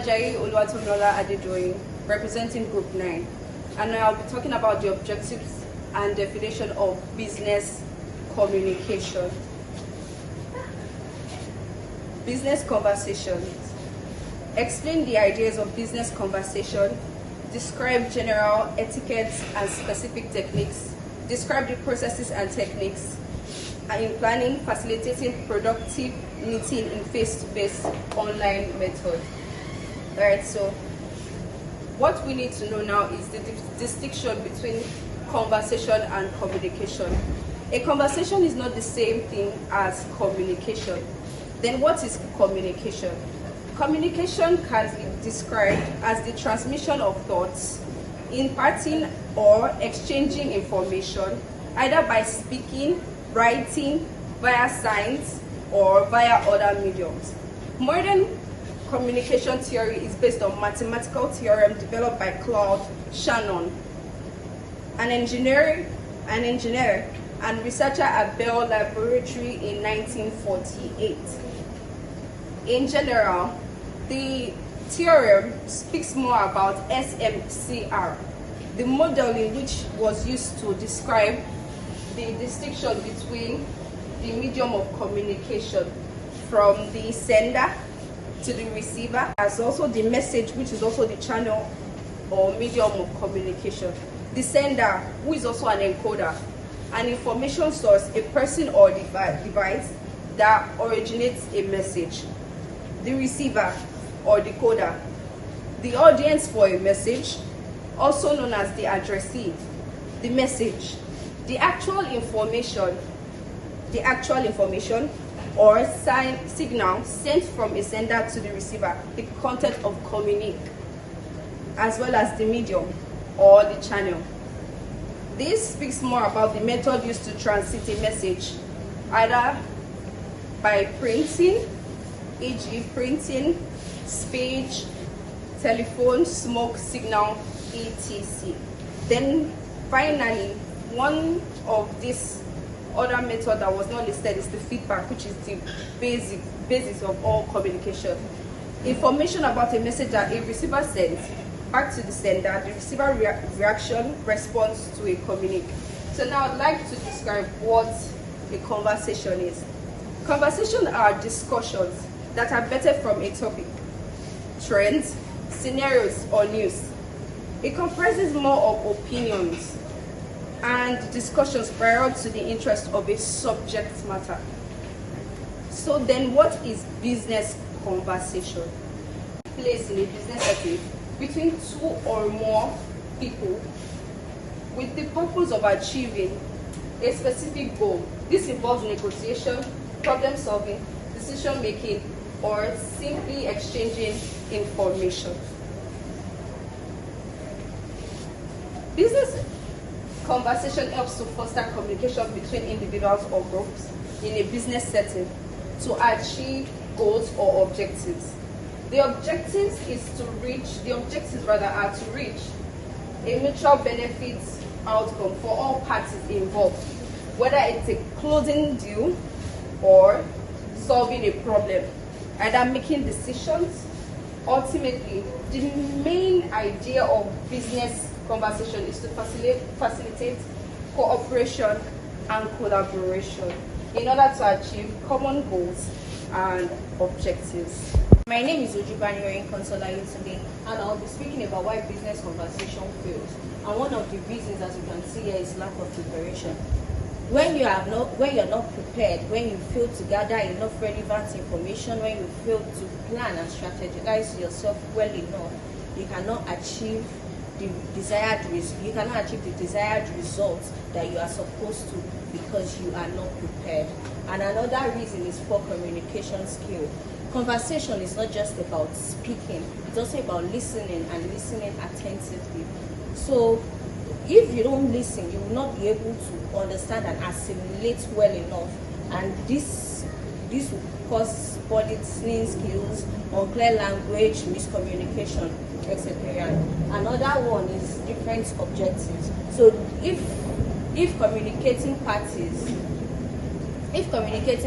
Ajayi Oluwatomilola Adedoyin, representing Group 9, and I'll be talking about the objectives and definition of business communication. Business conversations. Explain the ideas of business conversation, describe general etiquettes and specific techniques, describe the processes and techniques in planning, facilitating productive meeting in face-to-face online method. Alright, so what we need to know now is the distinction between conversation and communication. A conversation is not the same thing as communication. Then what is communication? Communication can be described as the transmission of thoughts, imparting or exchanging information, either by speaking, writing, via signs, or via other mediums. Modern communication theory is based on mathematical theorem developed by Claude Shannon, an engineer and researcher at Bell Laboratory in 1948. In general, the theorem speaks more about SMCR, the model in which was used to describe the distinction between the medium of communication from the sender to the receiver, as also the message, which is also the channel or medium of communication. The sender, who is also an encoder, an information source, a person or device that originates a message. The receiver or decoder, the audience for a message, also known as the addressee. The message, the actual information or signal sent from a sender to the receiver, the content of communique, as well as the medium or the channel. This speaks more about the method used to transmit a message, either by printing, e.g. printing, speech, telephone, smoke signal, etc. Then finally, one of these other method that was not listed is the feedback, which is the basis of all communication. Information about a message that a receiver sends back to the sender, the receiver reaction response to a communique. So now I'd like to describe what a conversation is. Conversations are discussions that are vetted from a topic, trends, scenarios, or news. It comprises more of opinions and discussions prior to the interest of a subject matter. So then what is business conversation? Place in a business setting between two or more people with the purpose of achieving a specific goal. This involves negotiation, problem solving, decision making, or simply exchanging information. Business conversation helps to foster communication between individuals or groups in a business setting to achieve goals or objectives. The objectives are to reach a mutual benefit outcome for all parties involved, whether it's a closing deal or solving a problem, either making decisions. Ultimately, the main idea of business conversation is to facilitate cooperation and collaboration in order to achieve common goals and objectives. My name is Ojibani Consolayo today, and I'll be speaking about why business conversation fails. And one of the reasons, as you can see here, is lack of preparation. When you're not prepared, when you fail to gather enough relevant information, when you fail to plan and strategize yourself well enough, you cannot achieve the desired results that you are supposed to, because you are not prepared. And another reason is poor communication skill. Conversation is not just about speaking, it's also about listening and listening attentively. So if you don't listen, you will not be able to understand and assimilate well enough, and this will cause poor listening skills, unclear language, miscommunication, etc. Another one is different objectives. So if communicating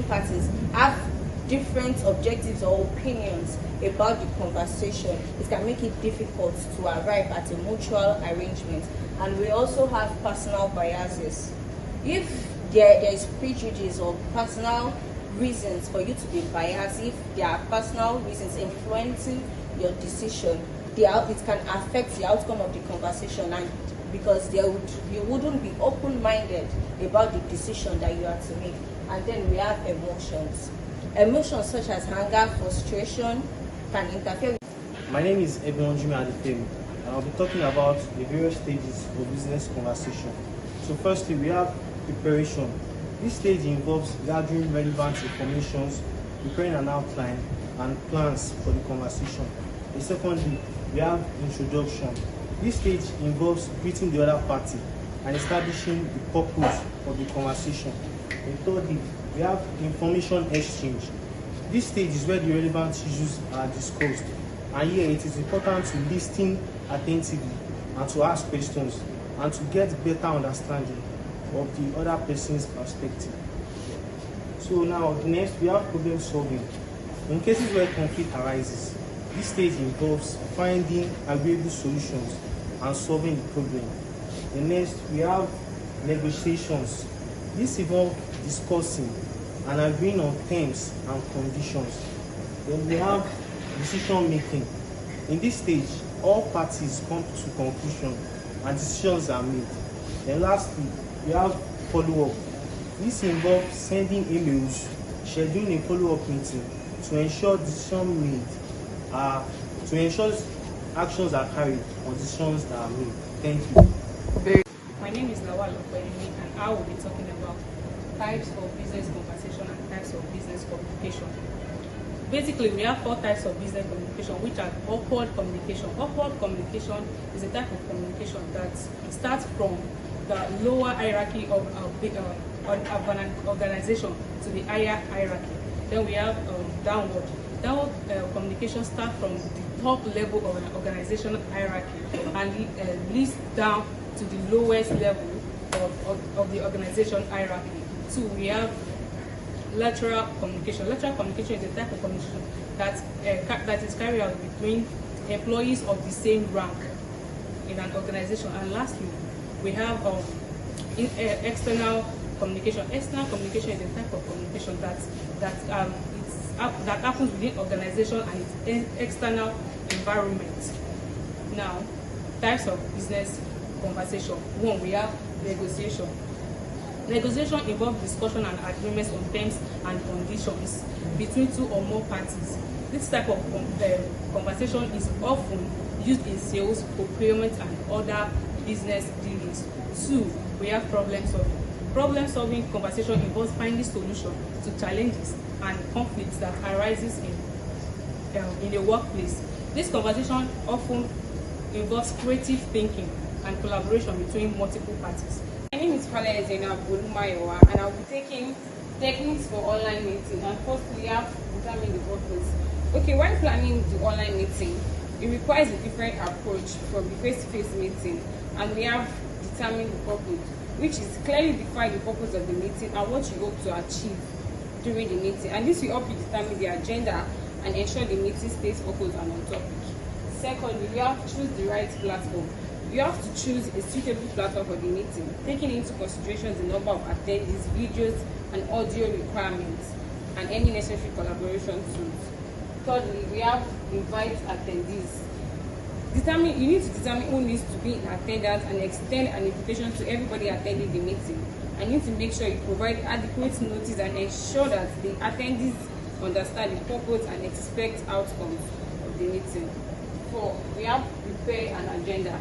parties have different objectives or opinions about the conversation, it can make it difficult to arrive at a mutual arrangement. And we also have personal biases. If there is prejudice or personal reasons for you to be biased, if there are personal reasons influencing your decision, it can affect the outcome of the conversation, and because you wouldn't be open-minded about the decision that you are to make. And then we have emotions. Emotions such as anger, frustration can interfere with. My name is Ebon Jimmy Adefemi, and I'll be talking about the various stages of business conversation. So firstly, we have preparation. This stage involves gathering relevant information, preparing an outline, and plans for the conversation. And secondly, we have introduction. This stage involves greeting the other party and establishing the purpose of the conversation. And thirdly, we have information exchange. This stage is where the relevant issues are discussed, and here it is important to listen attentively and to ask questions and to get better understanding of the other person's perspective. So now, next we have problem solving. In cases where conflict arises, this stage involves finding agreeable solutions and solving the problem. The next, we have negotiations. This involves discussing and agreeing on terms and conditions. Then we have decision making. In this stage, all parties come to conclusion and decisions are made. Then lastly, we have follow-up. This involves sending emails, scheduling a follow-up meeting to ensure actions are carried or decisions that are made. Thank you. My name is Lawal Okweyemi, and I will be talking about types of business conversation and types of business communication. Basically, we have 4 types of business communication, which are upward communication. Upward communication is a type of communication that starts from the lower hierarchy of an organization to the higher hierarchy. Then we have downward. Downward communication starts from the top level of an organizational hierarchy and leads down to the lowest level of the organization hierarchy. 2, we have lateral communication. Lateral communication is a type of communication that is carried out between employees of the same rank in an organization. And lastly, we have external communication. External communication is a type of communication that happens within organization and its external environment. Now, types of business conversation. 1, we have negotiation. Negotiation involves discussion and agreements on terms and conditions between 2 or more parties. This type of conversation is often used in sales, procurement, and other business dealings. 2, we have problem solving. Problem solving conversation involves finding solutions to challenges and conflicts that arises in a workplace. This conversation often involves creative thinking and collaboration between multiple parties. My name is Fala Ezena Bolumayowa, and I'll be taking techniques for online meeting. And first, we have determine the purpose. Okay, when planning the online meeting, it requires a different approach from the face-to-face meeting, and we have determine the purpose, which is clearly define the purpose of the meeting and what you hope to achieve during the meeting. And this will help you determine the agenda and ensure the meeting stays focused and on topic. Secondly, you have to choose the right platform. You have to choose a suitable platform for the meeting, taking into consideration the number of attendees, videos, and audio requirements, and any necessary collaboration tools. Thirdly, we have invite attendees. You need to determine who needs to be in attendance and extend an invitation to everybody attending the meeting. And you need to make sure you provide adequate notice and ensure that the attendees understand the purpose and expect outcomes of the meeting. 4, we have prepare an agenda.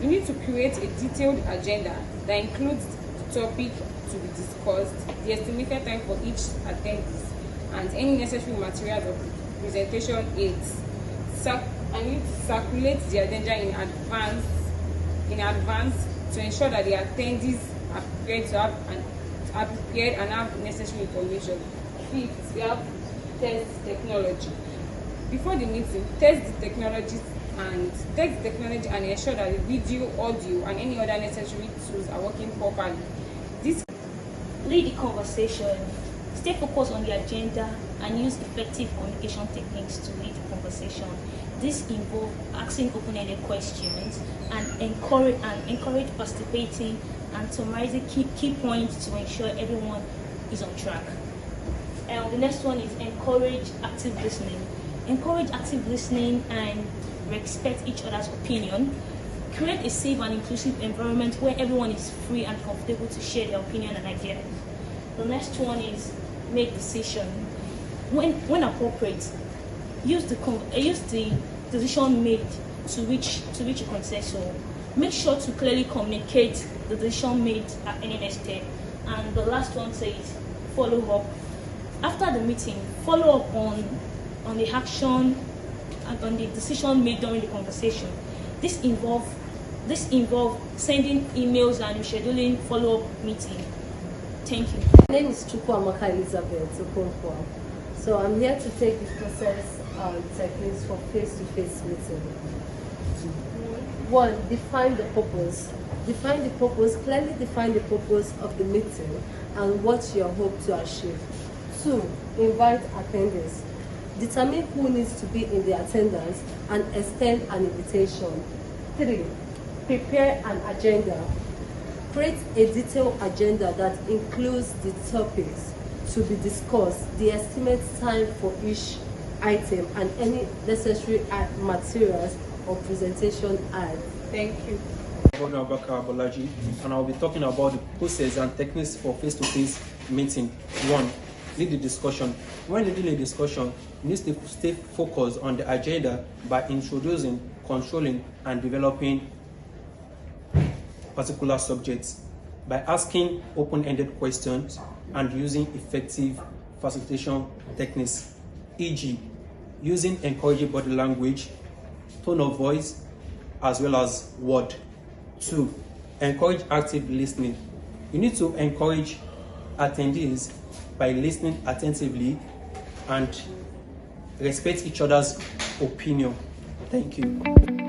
You need to create a detailed agenda that includes the topic to be discussed, the estimated time for each attendee, and any necessary materials of presentation aids. And you need to circulate the agenda in advance to ensure that the attendees are prepared and have necessary information. 5th, we have test technology. Before the meeting, test the technology and ensure that the video, audio, and any other necessary tools are working properly. Lead the conversation, stay focused on the agenda, and use effective communication techniques to lead the conversation. This involves asking open-ended questions and encourage participating and summarizing key points to ensure everyone is on track. The next one is encourage active listening. Encourage active listening and respect each other's opinion. Create a safe and inclusive environment where everyone is free and comfortable to share their opinion and ideas. The next one is make decision. When appropriate, use the decision made to reach a consensus. Make sure to clearly communicate the decision made at any next step. And the last one says follow up. After the meeting, follow up on the action and on the decision made during the conversation. This involves sending emails and scheduling follow-up meeting. Thank you. My name is Chukwuamaka Elizabeth Okonkwo. So I'm here to take the process techniques for face-to-face meeting. 1. Define the purpose. Clearly define the purpose of the meeting and what you hope to achieve. 2. Invite attendees. Determine who needs to be in the attendance and extend an invitation. 3. Prepare an agenda. Create a detailed agenda that includes the topics to be discussed, the estimated time for each item, and any necessary materials or presentation aids. Thank you. And I'll be talking about the process and techniques for face-to-face meeting. 1. Lead the discussion. When leading a discussion, you need to stay focused on the agenda by introducing, controlling, and developing particular subjects by asking open-ended questions and using effective facilitation techniques, e.g., using encouraging body language, tone of voice, as well as word. 2. Encourage active listening. You need to encourage attendees by listening attentively and respect each other's opinion. Thank you.